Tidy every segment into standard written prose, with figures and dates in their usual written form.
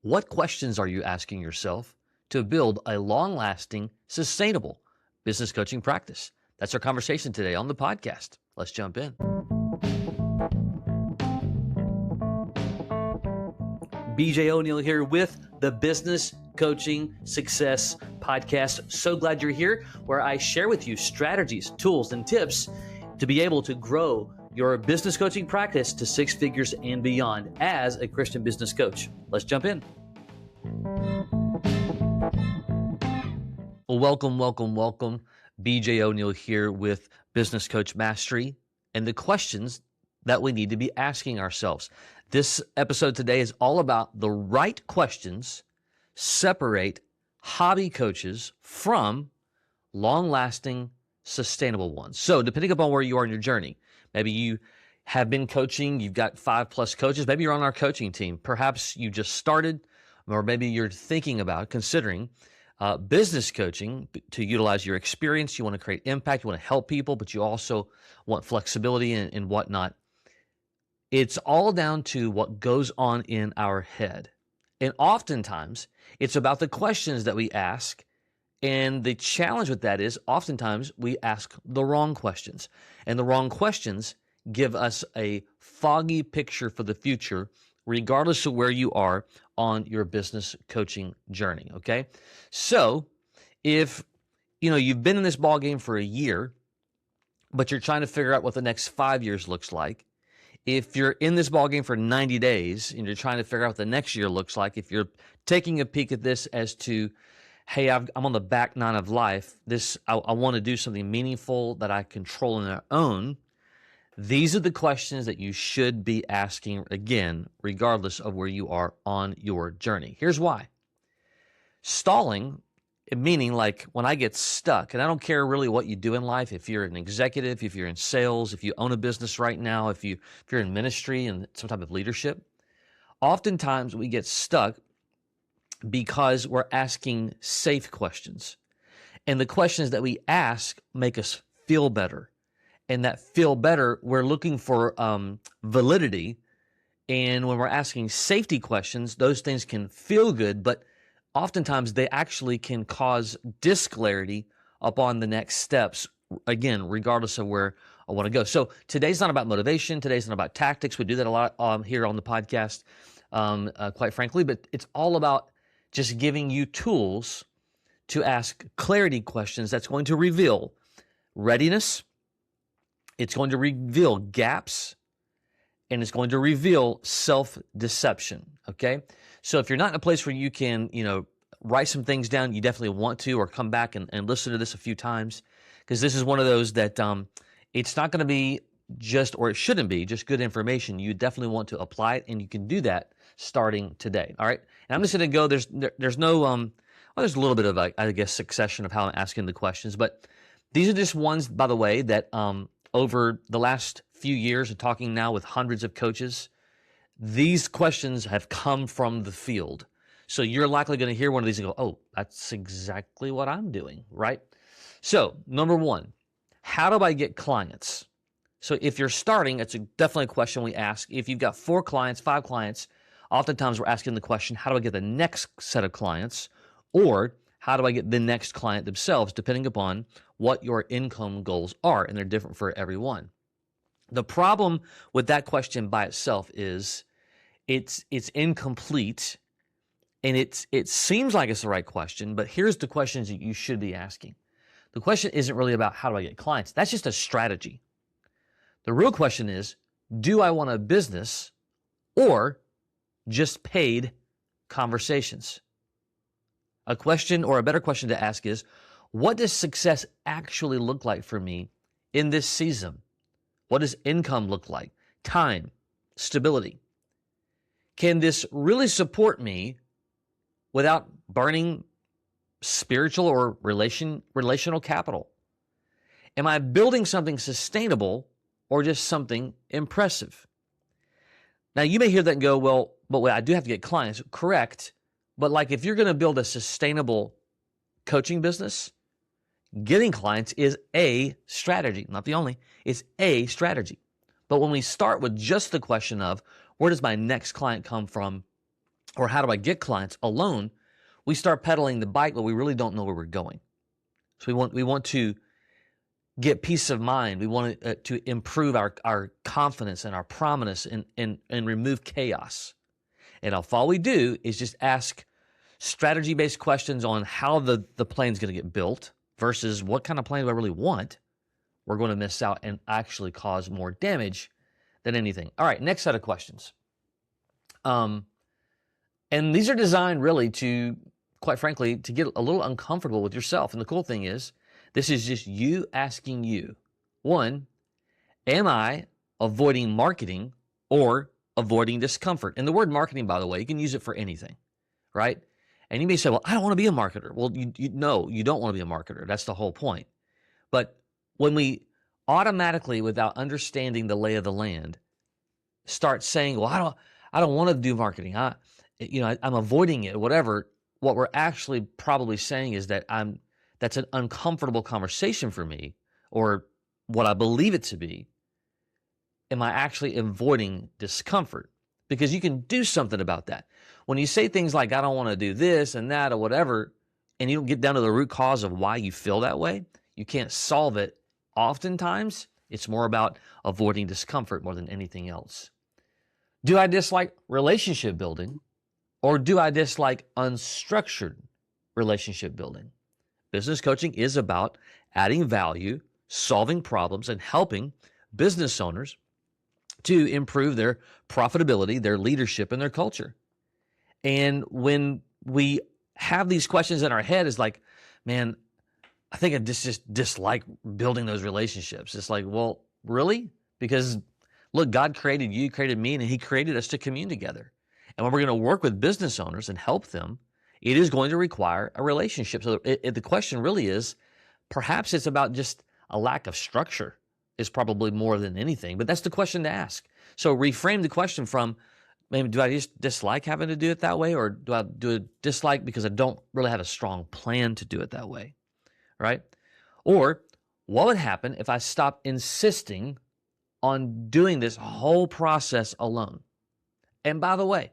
What questions are you asking yourself to build a long-lasting, sustainable business coaching practice? That's our conversation today on the podcast. Let's jump in. BJ O'Neill here with the Business Coaching Success Podcast. So glad you're here, where I share with you strategies, tools, and tips to be able to grow your business coaching practice to six figures and beyond as a Christian business coach. Let's jump in. Well, welcome. BJ O'Neill here with Business Coach Mastery and the questions that we need to be asking ourselves. This episode today is all about the right questions separate hobby coaches from long-lasting, sustainable ones. So depending upon where you are in your journey, maybe you have been coaching, you've got 5+ coaches, maybe you're on our coaching team, perhaps you just started, or maybe you're thinking about considering business coaching to utilize your experience. You want to create impact, you want to help people, but you also want flexibility and whatnot. It's all down to what goes on in our head. And oftentimes, it's about the questions that we ask. And the challenge with that is oftentimes we ask the wrong questions. And the wrong questions give us a foggy picture for the future, regardless of where you are on your business coaching journey, okay? So if you've been in this ballgame for a year, but you're trying to figure out what the next 5 years looks like, if you're in this ballgame for 90 days and you're trying to figure out what the next year looks like, if you're taking a peek at this as to, hey, I'm on the back nine of life, I want to do something meaningful that I control and own, these are the questions that you should be asking, again, regardless of where you are on your journey. Here's why. Stalling, meaning like when I get stuck, and I don't care really what you do in life, if you're an executive, if you're in sales, if you own a business right now, if you're in ministry and some type of leadership, oftentimes we get stuck because we're asking safe questions. And the questions that we ask make us feel better. And that feel better, we're looking for validity. And when we're asking safety questions, those things can feel good, but oftentimes they actually can cause disclarity upon the next steps, again, regardless of where I want to go. So today's not about motivation. Today's not about tactics. We do that a lot here on the podcast, quite frankly, but it's all about just giving you tools to ask clarity questions that's going to reveal readiness. It's going to reveal gaps, and it's going to reveal self-deception, okay? So if you're not in a place where you can, write some things down, you definitely want to, or come back and listen to this a few times, because this is one of those that it's not going to be it shouldn't be just good information. You definitely want to apply it, and you can do that starting today, all right? And I'm just going to go, there's no, there's a little bit of, I guess, succession of how I'm asking the questions, but these are just ones, by the way, that over the last few years and talking now with hundreds of coaches, these questions have come from the field. So you're likely going to hear one of these and go, oh, that's exactly what I'm doing, right? So number one, how do I get clients? So if you're starting, it's definitely a question we ask. If you've got 4 clients, 5 clients, oftentimes we're asking the question, how do I get the next set of clients? Or how do I get the next client themselves, depending upon what your income goals are, and they're different for everyone. The problem with that question by itself is it's incomplete, and it seems like it's the right question, but here's the questions that you should be asking. The question isn't really about how do I get clients. That's just a strategy. The real question is, do I want a business or just paid conversations? A question, or a better question to ask, is, what does success actually look like for me in this season? What does income look like? Time, stability. Can this really support me without burning spiritual or relational capital? Am I building something sustainable or just something impressive? Now, you may hear that and go, well, but wait, I do have to get clients. Correct. But like, if you're going to build a sustainable coaching business, getting clients is a strategy, not the only. It's a strategy. But when we start with just the question of, where does my next client come from? or how do I get clients alone, we start pedaling the bike, but we really don't know where we're going. So we want to get peace of mind. We want to improve our confidence and our prominence and remove chaos. And if all we do is just ask strategy-based questions on how the plane's going to get built versus what kind of plane do I really want, we're going to miss out and actually cause more damage than anything. All right, next set of questions. And these are designed really to, quite frankly, to get a little uncomfortable with yourself. And the cool thing is, this is just you asking you. One, am I avoiding marketing or avoiding discomfort? And the word marketing, by the way, you can use it for anything, right? And you may say, well, I don't want to be a marketer. Well, no, you don't want to be a marketer. That's the whole point. But when we automatically, without understanding the lay of the land, start saying, well, I don't want to do marketing. I'm avoiding it, whatever. What we're actually probably saying is that that's an uncomfortable conversation for me, or what I believe it to be. Am I actually avoiding discomfort? Because you can do something about that. When you say things like, I don't want to do this and that or whatever, and you don't get down to the root cause of why you feel that way, you can't solve it. Oftentimes, it's more about avoiding discomfort more than anything else. Do I dislike relationship building, or do I dislike unstructured relationship building? Business coaching is about adding value, solving problems, and helping business owners to improve their profitability, their leadership, and their culture. And when we have these questions in our head, it's like, man, I think I just dislike building those relationships. It's like, well, really? Because look, God created you, created me, and He created us to commune together. And when we're going to work with business owners and help them, it is going to require a relationship. So the question really is, perhaps it's about just a lack of structure is probably more than anything, but that's the question to ask. So reframe the question from, maybe, do I just dislike having to do it that way, or do I do a dislike because I don't really have a strong plan to do it that way, right? Or what would happen if I stopped insisting on doing this whole process alone? And by the way,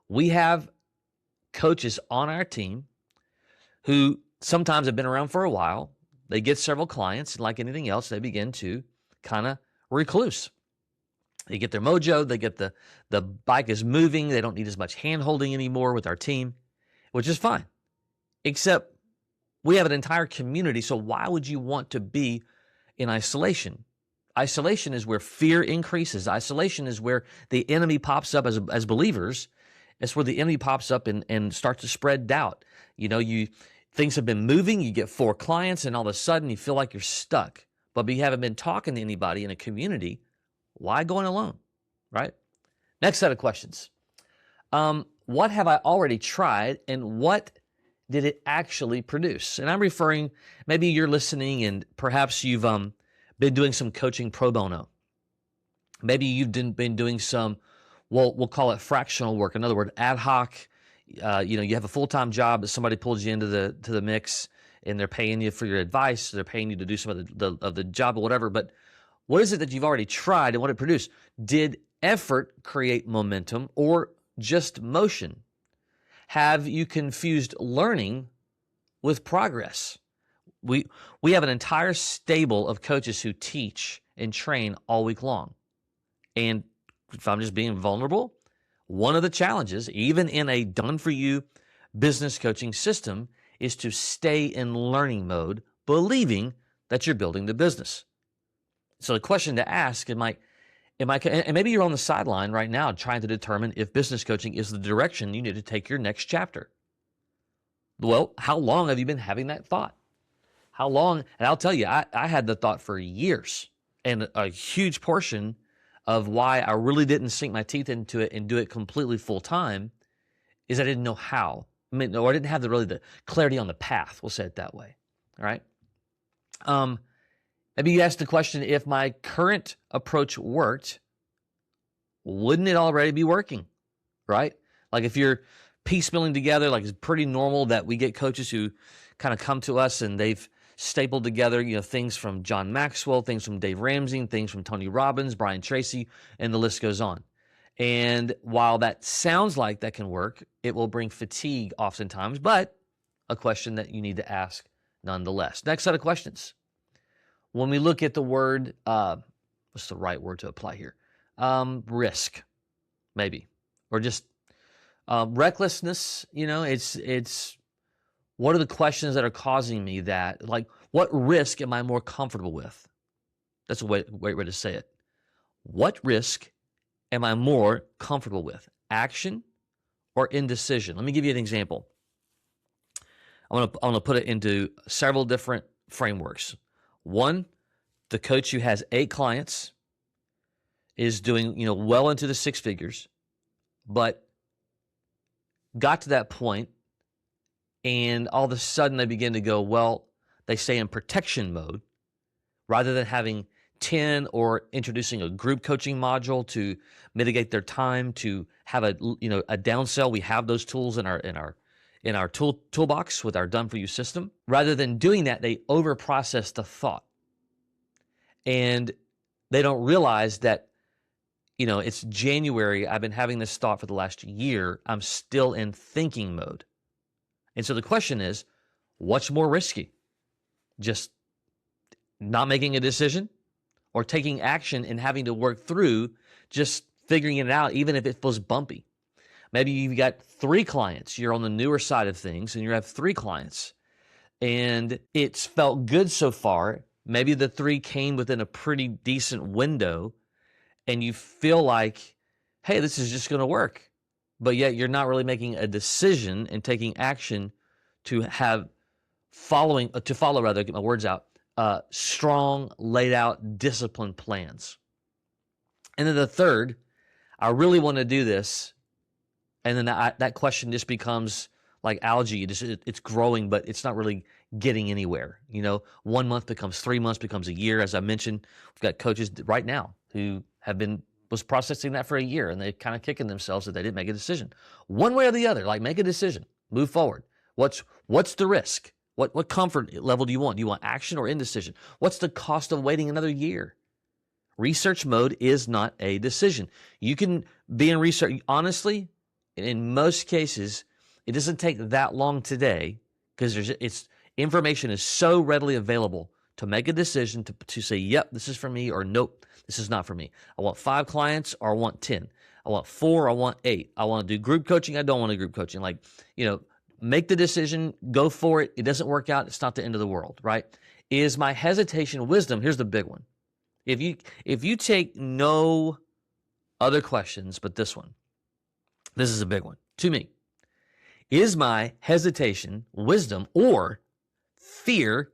we have coaches on our team who sometimes have been around for a while. They get several clients, and like anything else, they begin to kind of recluse. They get their mojo, they get the bike is moving, they don't need as much hand-holding anymore with our team, which is fine. Except we have an entire community, so why would you want to be in isolation? Isolation is where fear increases. Isolation is where the enemy pops up as believers. It's where the enemy pops up and starts to spread doubt. Things have been moving, you get 4 clients, and all of a sudden you feel like you're stuck. But you haven't been talking to anybody in a community. Why going alone, right? Next set of questions. What have I already tried, and what did it actually produce? And I'm referring, maybe you're listening and perhaps you've been doing some coaching pro bono. Maybe you've been doing some, we'll call it fractional work. In other words, ad hoc. You have a full-time job that somebody pulls you into the mix, and they're paying you for your advice. They're paying you to do some of the job or whatever. But what is it that you've already tried and what it produced? Did effort create momentum or just motion? Have you confused learning with progress? We have an entire stable of coaches who teach and train all week long. And if I'm just being vulnerable, one of the challenges, even in a done-for-you business coaching system, is to stay in learning mode, believing that you're building the business. So the question to ask, and maybe you're on the sideline right now trying to determine if business coaching is the direction you need to take your next chapter. Well, how long have you been having that thought? How long? And I'll tell you, I had the thought for years, and a huge portion of why I really didn't sink my teeth into it and do it completely full time is I didn't know how. I didn't have the clarity on the path. We'll say it that way. All right. Maybe you asked the question, if my current approach worked, wouldn't it already be working? Right? Like if you're piecemealing together, like it's pretty normal that we get coaches who kind of come to us and they've stapled together, things from John Maxwell, things from Dave Ramsey, things from Tony Robbins, Brian Tracy, and the list goes on. And while that sounds like that can work, it will bring fatigue oftentimes, but a question that you need to ask nonetheless. Next set of questions. When we look at the word, what's the right word to apply here? Risk, maybe, or just recklessness. It's what are the questions that are causing me that? Like, what risk am I more comfortable with? That's a great way to say it. What risk am I more comfortable with? Action or indecision? Let me give you an example. I want to put it into several different frameworks. One, the coach who has 8 clients is doing, well into the 6 figures, but got to that point and all of a sudden they begin to go, well, they stay in protection mode rather than having 10 or introducing a group coaching module to mitigate their time, to have a downsell. We have those tools in our toolbox with our done for you system. Rather than doing that, they overprocess the thought. And they don't realize that, it's January. I've been having this thought for the last year. I'm still in thinking mode. And so the question is, what's more risky? Just not making a decision or taking action and having to work through just figuring it out, even if it feels bumpy? Maybe you've got 3 clients. You're on the newer side of things and you have 3 clients and it's felt good so far. Maybe the 3 came within a pretty decent window and you feel like, hey, this is just going to work. But yet you're not really making a decision and taking action to follow, get my words out, strong, laid out, disciplined plans. And then the third, I really want to do this. And then that question just becomes like algae. It's growing, but it's not really getting anywhere. 1 month becomes 3 months, becomes a year. As I mentioned, we've got coaches right now who was processing that for a year, and they're kind of kicking themselves that they didn't make a decision. One way or the other, like make a decision, move forward. What's the risk? What comfort level do you want? Do you want action or indecision? What's the cost of waiting another year? Research mode is not a decision. You can be in research. Honestly, in most cases, it doesn't take that long today because information is so readily available to make a decision to say, yep, this is for me, or nope, this is not for me. I want 5 clients or I want 10. I want 4, I want 8. I want to do group coaching, I don't want to do group coaching. Make the decision, go for it. It doesn't work out, it's not the end of the world, right? Is my hesitation wisdom? Here's the big one. If you take no other questions but this one, this is a big one to me. Is my hesitation wisdom or fear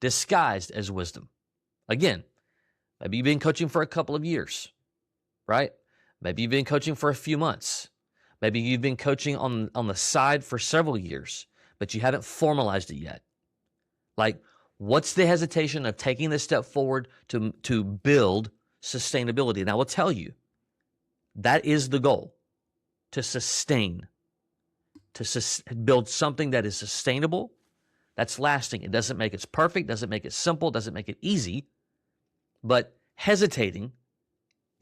disguised as wisdom? Again, maybe you've been coaching for a couple of years, right? Maybe you've been coaching for a few months. Maybe you've been coaching on the side for several years, but you haven't formalized it yet. Like, what's the hesitation of taking this step forward to build sustainability? And I will tell you, that is the goal, to sustain, build something that is sustainable, that's lasting. It doesn't make it perfect, doesn't make it simple, doesn't make it easy, but hesitating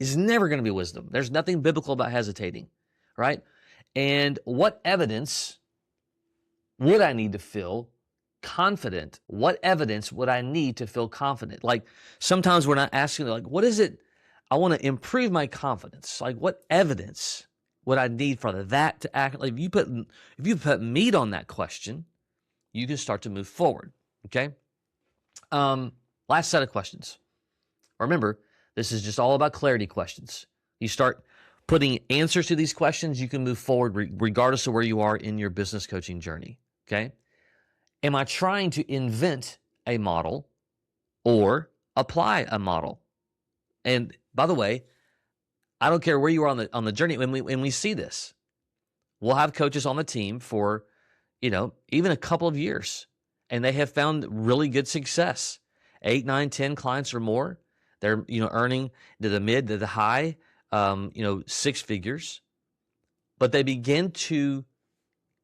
is never going to be wisdom. There's nothing biblical about hesitating, right? And what evidence would I need to feel confident? What evidence would I need to feel confident? Like, sometimes we're not asking, like, what is it? I want to improve my confidence. Like, what evidence would I need for that to act? Like, if you put meat on that question, you can start to move forward. Okay. Last set of questions. Remember, this is just all about clarity questions. You start putting answers to these questions, you can move forward regardless of where you are in your business coaching journey. Okay. Am I trying to invent a model or apply a model? And by the way, I don't care where you are on the journey. When we see this, we'll have coaches on the team for, even a couple of years, and they have found really good success. 8, 9, 10 clients or more. They're, earning to the mid to the high, 6 figures, but they begin to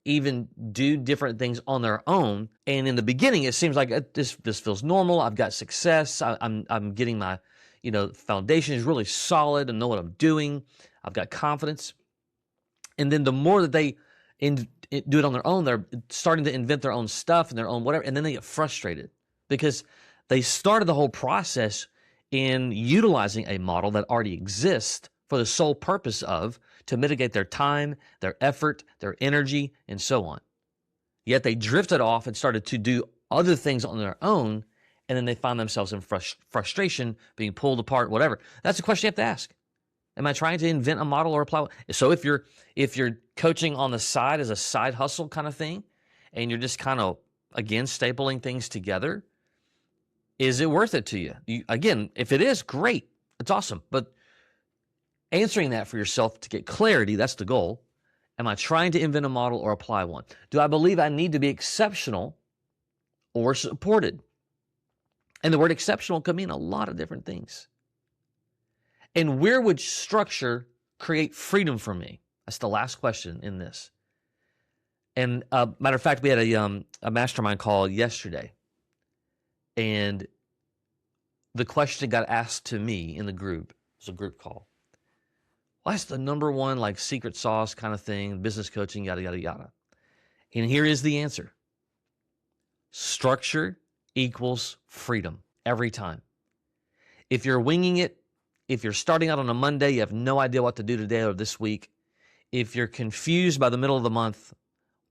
even do different things on their own. And in the beginning, it seems like this feels normal. I've got success. I'm getting my, foundation is really solid and know what I'm doing. I've got confidence. And then the more that they do it on their own, they're starting to invent their own stuff and their own whatever, and then they get frustrated because they started the whole process in utilizing a model that already exists for the sole purpose of to mitigate their time, their effort, their energy, and so on. Yet they drifted off and started to do other things on their own, and then they find themselves in frustration, being pulled apart, whatever. That's the question you have to ask. Am I trying to invent a model or apply? So if you're coaching on the side as a side hustle kind of thing, and you're just kind of, again, stapling things together, is it worth it to you? Again, if it is, great. It's awesome. But answering that for yourself to get clarity, that's the goal. Am I trying to invent a model or apply one? Do I believe I need to be exceptional or supported? And the word exceptional can mean a lot of different things. And where would structure create freedom for me? That's the last question in this. And matter of fact, we had a mastermind call yesterday. And the question got asked to me in the group. It was a group call. What's the number one like secret sauce kind of thing, business coaching, yada, yada, yada. And here is the answer. Structure equals freedom every time. If you're winging it, if you're starting out on a Monday, you have no idea what to do today or this week. If you're confused by the middle of the month,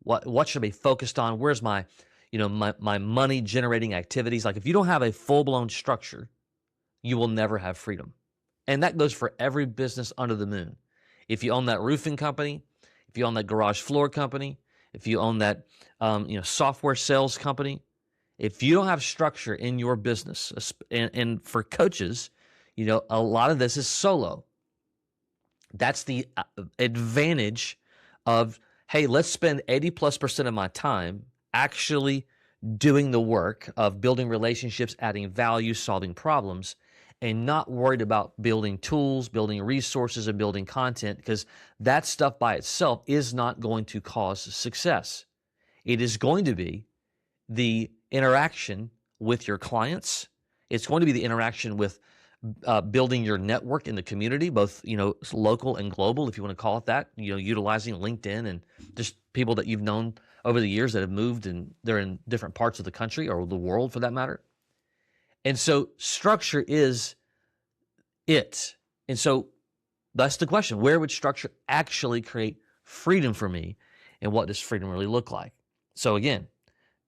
what should I be focused on? Where's my money generating activities? Like if you don't have a full-blown structure, you will never have freedom. And that goes for every business under the moon. If you own that roofing company, if you own that garage floor company, if you own that software sales company, if you don't have structure in your business, and for coaches, a lot of this is solo. That's the advantage of, hey, let's spend 80+% of my time actually doing the work of building relationships, adding value, solving problems, and not worried about building tools, building resources, and building content, because that stuff by itself is not going to cause success. It is going to be the interaction with your clients. It's going to be the interaction with building your network in the community, both local and global, if you want to call it that. Utilizing LinkedIn and just people that you've known over the years that have moved and they're in different parts of the country or the world for that matter. And so structure is it. And so that's the question. Where would structure actually create freedom for me? And what does freedom really look like? So again,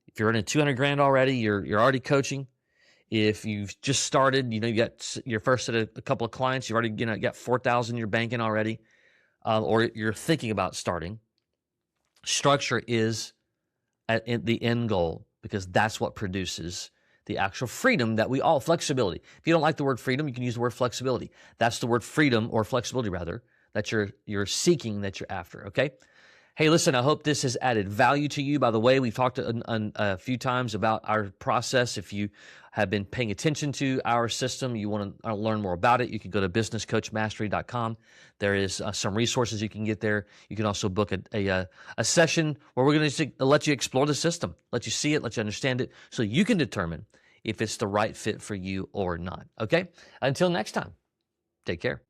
if you're earning $200,000 already, you're already coaching. If you've just started, you got your first set of a couple of clients, you've already got $4,000 you're banking already, or you're thinking about starting. Structure is the end goal, because that's what produces the actual freedom that we all, flexibility. If you don't like the word freedom, you can use the word flexibility. That's the word freedom, or flexibility rather, that you're seeking, that you're after, okay? Hey, listen, I hope this has added value to you. By the way, we've talked a few times about our process. If you have been paying attention to our system, you want to learn more about it, you can go to businesscoachmastery.com. There is some resources you can get there. You can also book a session where we're going to let you explore the system, let you see it, let you understand it, so you can determine if it's the right fit for you or not. Okay? Until next time, take care.